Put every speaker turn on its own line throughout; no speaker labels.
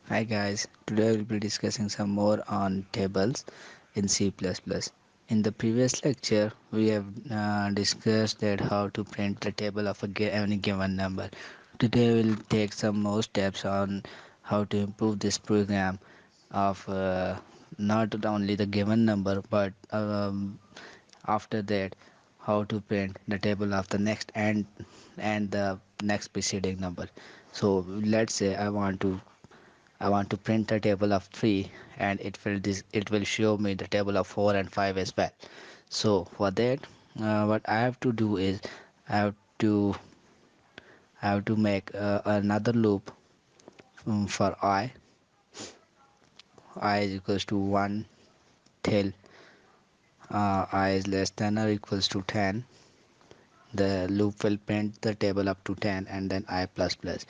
Hi guys, today we'll be discussing some more on tables in C++. In the previous lecture, we have discussed that how to print the table of any given number. Today we'll take some more steps on how to improve this program of not only the given number but after that how to print the table of the next and the next preceding number. So let's say I want to print a table of 3 and it will show me the table of 4 and 5 as well. So for that what I have to do is I have to I have to make another loop for I is equals to 1 till I is less than or equals to 10. The loop will print the table up to 10 and then I plus plus.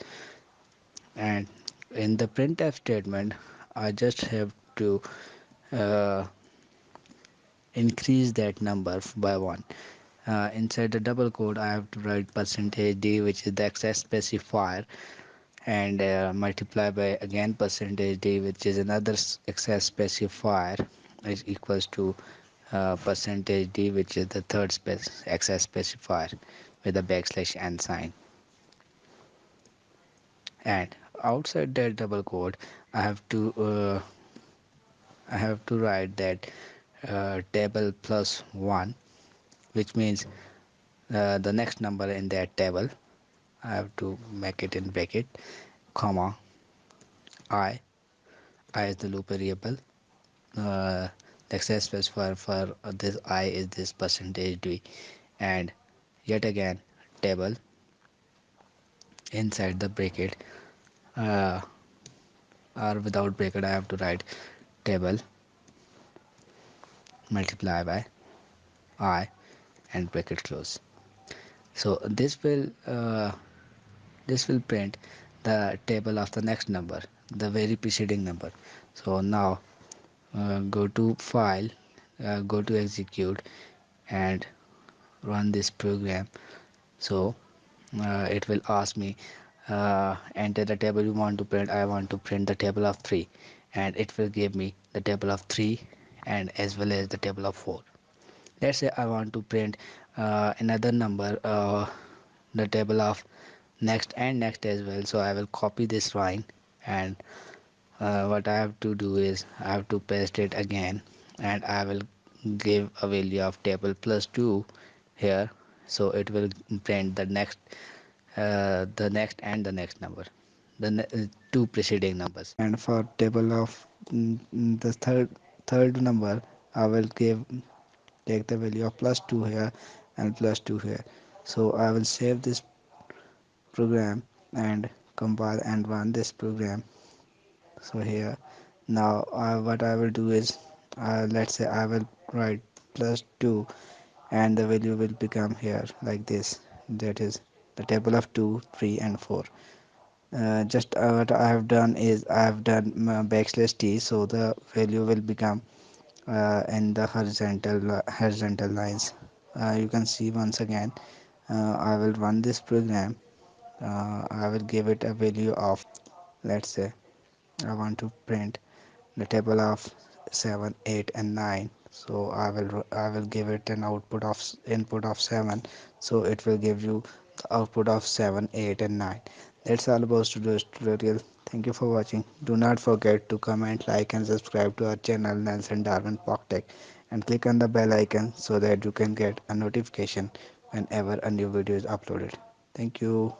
And in the printf statement I just have to uh, increase that number by 1. Inside the double quote I have to write percentage d, which is the access specifier, and multiply by again percentage d, which is another access specifier, is equals to percentage d, which is the third access specifier with a backslash n sign. And outside that double quote I have to write that table plus 1, which means the next number in that table. I have to make it in bracket, comma, I. I is the loop variable. The access specifier for this I is this percentage d, and yet again table inside the bracket, uh, or without bracket I have to write table multiply by I and bracket close. So this will print the table of the next number, the very preceding number. So now go to file, go to execute and run this program. So it will ask me enter the table you want to print. I want to print the table of 3, and it will give me the table of 3 and as well as the table of 4. Let's say I want to print another number, the table of next and next as well. So I will copy this line, and what I have to do is I have to paste it again, and I will give a value of table plus 2 here. So it will print the next and the next number, two preceding numbers. And for table of the third number, I will take the value of plus 2 here and plus 2 here. So I will save this program and compile and run this program. So here now what I will do is let's say I will write plus 2 and the value will become here like this, that is the table of 2, 3 and 4. Just what I have done is I have done backslash t, so the value will become in the horizontal lines. You can see once again. I will run this program. I will give it a value of, let's say I want to print the table of 7, 8 and 9. So I will give it an output of input of 7, so it will give you the output of 7, 8 and 9. That's all about today's tutorial. Thank you for watching. Do not forget to comment, like and subscribe to our channel Nelson Darwin PogTech, and click on the bell icon so that you can get a notification whenever a new video is uploaded. Thank you.